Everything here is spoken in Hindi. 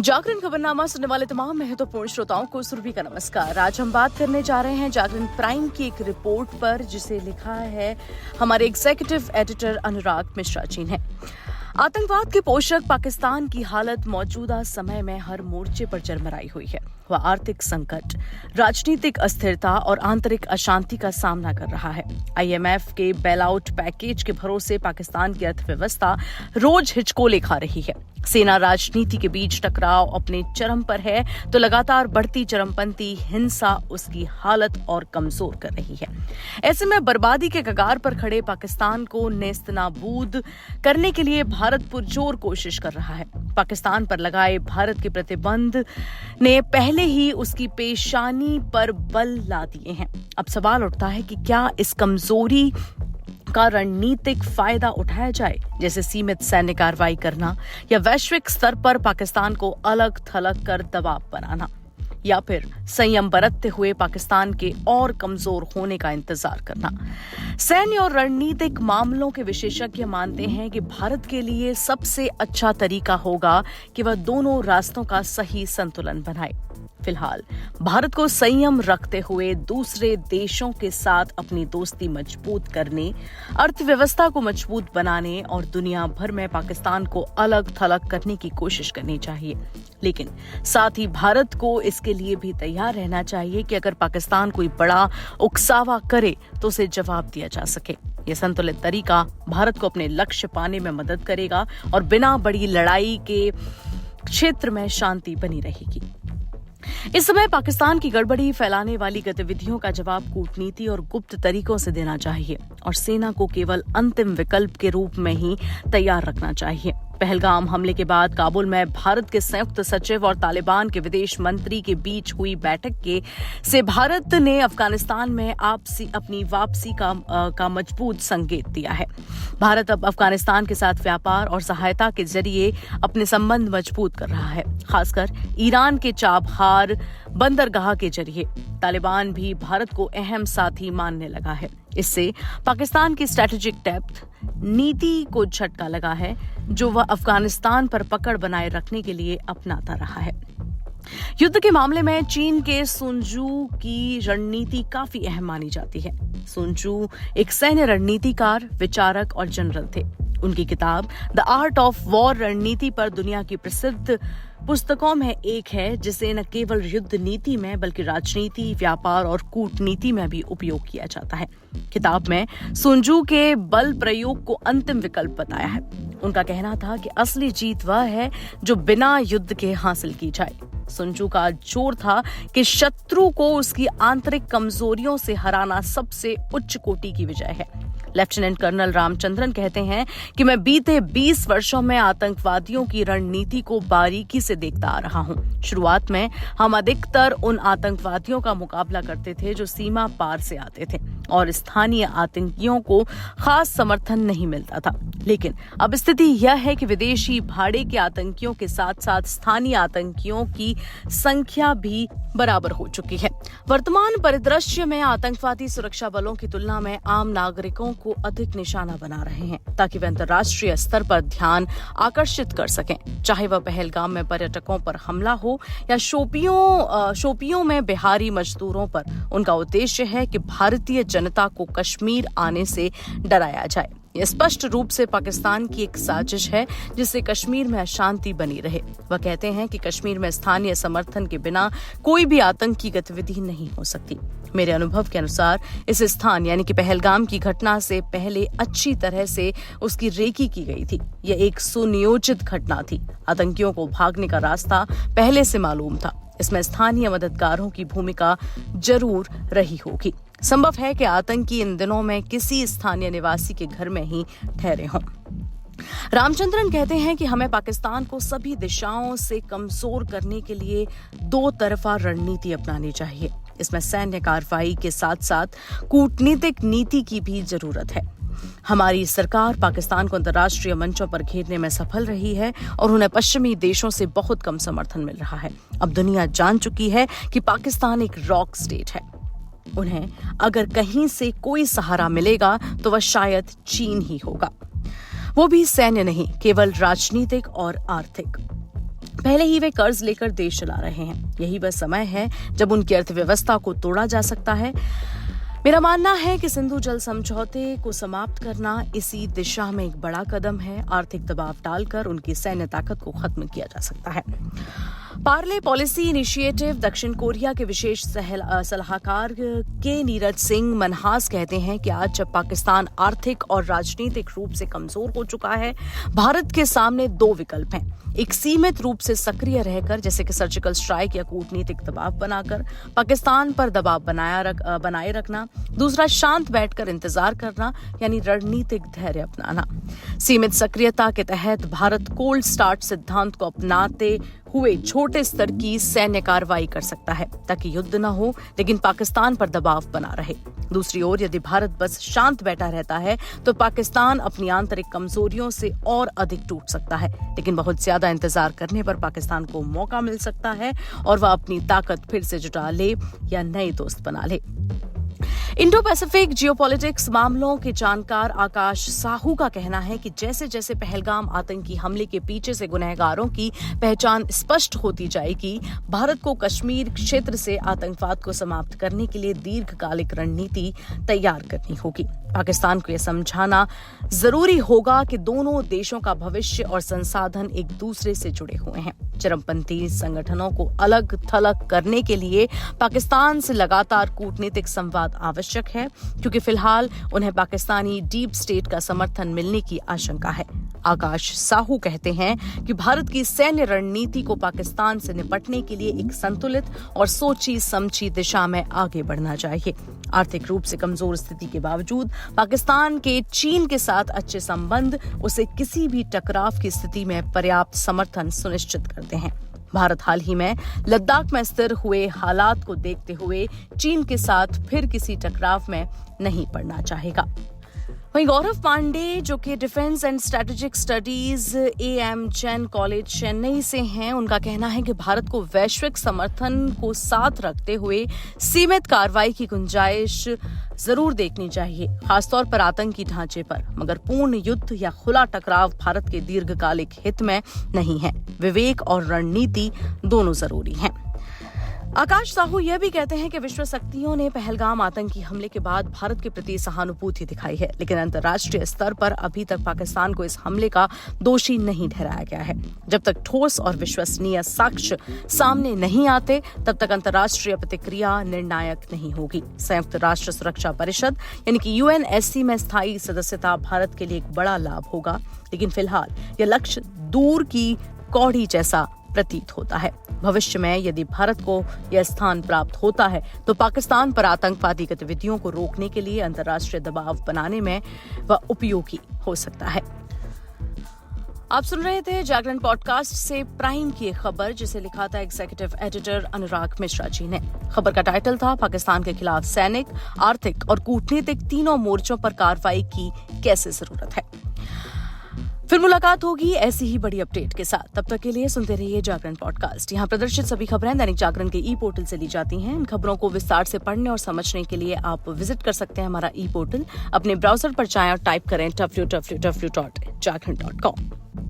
जागरण खबरनामा सुनने वाले तमाम महत्वपूर्ण श्रोताओं को सुरभि का नमस्कार। आज हम बात करने जा रहे हैं जागरण प्राइम की एक रिपोर्ट पर, जिसे लिखा है हमारे एग्जीक्यूटिव एडिटर अनुराग मिश्रा जी ने। आतंकवाद के पोषक पाकिस्तान की हालत मौजूदा समय में हर मोर्चे पर चरमराई हुई है। वह आर्थिक संकट, राजनीतिक अस्थिरता और आंतरिक अशांति का सामना कर रहा है। IMF के बेलआउट पैकेज के भरोसे पाकिस्तान की अर्थव्यवस्था रोज हिचकोले खा रही है। सेना राजनीति के बीच टकराव अपने चरम पर है, तो लगातार बढ़ती चरमपंथी हिंसा उसकी हालत और कमजोर कर रही है। ऐसे में बर्बादी के कगार पर खड़े पाकिस्तान को नेस्तनाबूद करने के लिए भारत पुरजोर कोशिश कर रहा है। पाकिस्तान पर लगाए भारत के प्रतिबंध ने पहले ही उसकी पेशानी पर बल ला दिए हैं। अब सवाल उठता है कि क्या इस कमजोरी का रणनीतिक फायदा उठाया जाए, जैसे सीमित सैन्य कार्रवाई करना या वैश्विक स्तर पर पाकिस्तान को अलग थलग कर दबाव बनाना, या फिर संयम बरतते हुए पाकिस्तान के और कमजोर होने का इंतजार करना। सैन्य और रणनीतिक मामलों के विशेषज्ञ मानते हैं कि भारत के लिए सबसे अच्छा तरीका होगा कि वह दोनों रास्तों का सही संतुलन बनाए। फिलहाल भारत को संयम रखते हुए दूसरे देशों के साथ अपनी दोस्ती मजबूत करने, अर्थव्यवस्था को मजबूत बनाने और दुनिया भर में पाकिस्तान को अलग थलग करने की कोशिश करनी चाहिए। लेकिन साथ ही भारत को इसके लिए भी तैयार रहना चाहिए कि अगर पाकिस्तान कोई बड़ा उकसावा करे तो उसे जवाब दिया जा सके। यह संतुलित तरीका भारत को अपने लक्ष्य पाने में मदद करेगा और बिना बड़ी लड़ाई के क्षेत्र में शांति बनी रहेगी। इस समय पाकिस्तान की गड़बड़ी फैलाने वाली गतिविधियों का जवाब कूटनीति और गुप्त तरीकों से देना चाहिए और सेना को केवल अंतिम विकल्प के रूप में ही तैयार रखना चाहिए। पहलगाम हमले के बाद काबुल में भारत के संयुक्त सचिव और तालिबान के विदेश मंत्री के बीच हुई बैठक से भारत ने अफगानिस्तान में अपनी वापसी का मजबूत संकेत दिया है। भारत अब अफगानिस्तान के साथ व्यापार और सहायता के जरिए अपने संबंध मजबूत कर रहा है, खासकर ईरान के चाबहार बंदरगाह के जरिए। तालिबान भी भारत को अहम साथी मानने लगा है। इससे पाकिस्तान की स्ट्रेटेजिक डेप्थ नीति को झटका लगा है, जो वह अफगानिस्तान पर पकड़ बनाए रखने के लिए अपनाता रहा है। युद्ध के मामले में चीन के सुनजू की रणनीति काफी अहम मानी जाती है। सुनजू एक सैन्य रणनीतिकार, विचारक और जनरल थे। उनकी किताब द आर्ट ऑफ वॉर रणनीति पर दुनिया की प्रसिद्ध पुस्तकों में एक है, जिसे न केवल युद्ध नीति में बल्कि राजनीति, व्यापार और कूटनीति में भी उपयोग किया जाता है। किताब में सुनजू के बल प्रयोग को अंतिम विकल्प बताया है। उनका कहना था कि असली जीत वह है जो बिना युद्ध के हासिल की जाए। सुनजू का जोर था कि शत्रु को उसकी आंतरिक कमजोरियों से हराना सबसे उच्च कोटि की विजय है। लेफ्टिनेंट कर्नल रामचंद्रन कहते हैं कि मैं बीते 20 वर्षों में आतंकवादियों की रणनीति को बारीकी से देखता आ रहा हूं। शुरुआत में हम अधिकतर उन आतंकवादियों का मुकाबला करते थे जो सीमा पार से आते थे और स्थानीय आतंकियों को खास समर्थन नहीं मिलता था। लेकिन अब स्थिति यह है कि विदेशी भाड़े के आतंकियों के साथ साथ स्थानीय आतंकियों की संख्या भी बराबर हो चुकी है। वर्तमान परिदृश्य में आतंकवादी सुरक्षा बलों की तुलना में आम नागरिकों को अधिक निशाना बना रहे हैं, ताकि वे अंतर्राष्ट्रीय स्तर पर ध्यान आकर्षित कर सकें। चाहे वह पहलगाम में पर्यटकों पर हमला हो या शोपियों में बिहारी मजदूरों पर, उनका उद्देश्य है कि भारतीय जनता को कश्मीर आने से डराया जाए। यह स्पष्ट रूप से पाकिस्तान की एक साजिश है, जिससे कश्मीर में अशांति बनी रहे। वह कहते हैं कि कश्मीर में स्थानीय समर्थन के बिना कोई भी आतंकी गतिविधि नहीं हो सकती। मेरे अनुभव के अनुसार इस स्थान यानी कि पहलगाम की घटना से पहले अच्छी तरह से उसकी रेकी की गई थी। यह एक सुनियोजित घटना थी। आतंकियों को भागने का रास्ता पहले से मालूम था। इसमें स्थानीय मददगारों की भूमिका जरूर रही होगी। संभव है कि आतंकी इन दिनों में किसी स्थानीय निवासी के घर में ही ठहरे हों। रामचंद्रन कहते हैं कि हमें पाकिस्तान को सभी दिशाओं से कमजोर करने के लिए दो तरफा रणनीति अपनानी चाहिए। इसमें सैन्य कार्रवाई के साथ साथ कूटनीतिक नीति की भी जरूरत है। हमारी सरकार पाकिस्तान को अंतर्राष्ट्रीय मंचों पर घेरने में सफल रही है और उन्हें पश्चिमी देशों से बहुत कम समर्थन मिल रहा है। अब दुनिया जान चुकी है कि पाकिस्तान एक रॉक स्टेट है। उन्हें अगर कहीं से कोई सहारा मिलेगा तो वह शायद चीन ही होगा, वो भी सैन्य नहीं, केवल राजनीतिक और आर्थिक। पहले ही वे कर्ज लेकर देश चला रहे हैं। यही वह समय है जब उनकी अर्थव्यवस्था को तोड़ा जा सकता है। मेरा मानना है कि सिंधु जल समझौते को समाप्त करना इसी दिशा में एक बड़ा कदम है। आर्थिक दबाव डालकर उनकी सैन्य ताकत को खत्म किया जा सकता है। पार्ले पॉलिसी इनिशिएटिव दक्षिण कोरिया के विशेष सलाहकार के नीरज सिंह मनहास कहते हैं कि आज जब पाकिस्तान आर्थिक और राजनीतिक रूप से कमजोर हो चुका है, भारत के सामने दो विकल्प हैं। एक सीमित रूप से सक्रिय रहकर, जैसे कि सर्जिकल स्ट्राइक या कूटनीतिक दबाव बनाकर पाकिस्तान पर दबाव बनाए रखना। दूसरा, शांत बैठकर इंतजार करना, यानी रणनीतिक धैर्य अपनाना। सीमित सक्रियता के तहत भारत कोल्ड स्टार्ट सिद्धांत को अपनाते हुए छोटे स्तर की सैन्य कार्रवाई कर सकता है ताकि युद्ध न हो, लेकिन पाकिस्तान पर दबाव बना रहे। दूसरी ओर, यदि भारत बस शांत बैठा रहता है तो पाकिस्तान अपनी आंतरिक कमजोरियों से और अधिक टूट सकता है, लेकिन बहुत ज्यादा इंतजार करने पर पाकिस्तान को मौका मिल सकता है और वह अपनी ताकत फिर से जुटा ले या नए दोस्त बना ले। इंडो पैसिफिक जियोपॉलिटिक्स मामलों के जानकार आकाश साहू का कहना है कि जैसे जैसे पहलगाम आतंकी हमले के पीछे से गुनहगारों की पहचान स्पष्ट होती जाएगी, भारत को कश्मीर क्षेत्र से आतंकवाद को समाप्त करने के लिए दीर्घकालिक रणनीति तैयार करनी होगी। पाकिस्तान को यह समझाना जरूरी होगा कि दोनों देशों का भविष्य और संसाधन एक दूसरे से जुड़े हुए हैं। चरमपंथी संगठनों को अलग थलग करने के लिए पाकिस्तान से लगातार कूटनीतिक संवाद आवश्यक है, क्योंकि फिलहाल उन्हें पाकिस्तानी डीप स्टेट का समर्थन मिलने की आशंका है। आकाश साहू कहते हैं कि भारत की सैन्य रणनीति को पाकिस्तान से निपटने के लिए एक संतुलित और सोची समझी दिशा में आगे बढ़ना चाहिए। आर्थिक रूप से कमजोर स्थिति के बावजूद पाकिस्तान के चीन के साथ अच्छे संबंध उसे किसी भी टकराव की स्थिति में पर्याप्त समर्थन सुनिश्चित करते हैं। भारत हाल ही में लद्दाख में स्थिर हुए हालात को देखते हुए चीन के साथ फिर किसी टकराव में नहीं पड़ना चाहेगा। वहीं गौरव पांडे, जो कि defence and strategic studies AM Jain college Chennai से हैं, उनका कहना है कि भारत को वैश्विक समर्थन को साथ रखते हुए सीमित कार्रवाई की गुंजाइश जरूर देखनी चाहिए, खासतौर पर आतंकी ढांचे पर, मगर पूर्ण युद्ध या खुला टकराव भारत के दीर्घकालिक हित में नहीं है। विवेक और रणनीति दोनों जरूरी हैं। आकाश साहू यह भी कहते हैं कि विश्व शक्तियों ने पहलगाम आतंकी हमले के बाद भारत के प्रति सहानुभूति दिखाई है, लेकिन अंतर्राष्ट्रीय स्तर पर अभी तक पाकिस्तान को इस हमले का दोषी नहीं ठहराया गया है। जब तक ठोस और विश्वसनीय साक्ष्य सामने नहीं आते, तब तक अंतर्राष्ट्रीय प्रतिक्रिया निर्णायक नहीं होगी। संयुक्त राष्ट्र सुरक्षा परिषद यानी कि UNSC में स्थायी सदस्यता भारत के लिए एक बड़ा लाभ होगा, लेकिन फिलहाल यह लक्ष्य दूर की कौड़ी जैसा प्रतीत होता है। भविष्य में यदि भारत को यह स्थान प्राप्त होता है तो पाकिस्तान पर आतंकवादी गतिविधियों को रोकने के लिए अंतर्राष्ट्रीय दबाव बनाने में वह उपयोगी हो सकता है। आप सुन रहे थे जागरण पॉडकास्ट से प्राइम की एक खबर, जिसे लिखा था एग्जीक्यूटिव एडिटर अनुराग मिश्रा जी ने। खबर का टाइटल था पाकिस्तान के खिलाफ सैनिक, आर्थिक और कूटनीतिक तीनों मोर्चों पर कार्रवाई की कैसे जरूरत है। फिर मुलाकात होगी ऐसी ही बड़ी अपडेट के साथ। तब तक के लिए सुनते रहिए जागरण पॉडकास्ट। यहाँ प्रदर्शित सभी खबरें दैनिक जागरण के ई-पोर्टल से ली जाती हैं। इन खबरों को विस्तार से पढ़ने और समझने के लिए आप विजिट कर सकते हैं हमारा ई-पोर्टल। अपने ब्राउजर पर जाएं और टाइप करें www.jagran.com।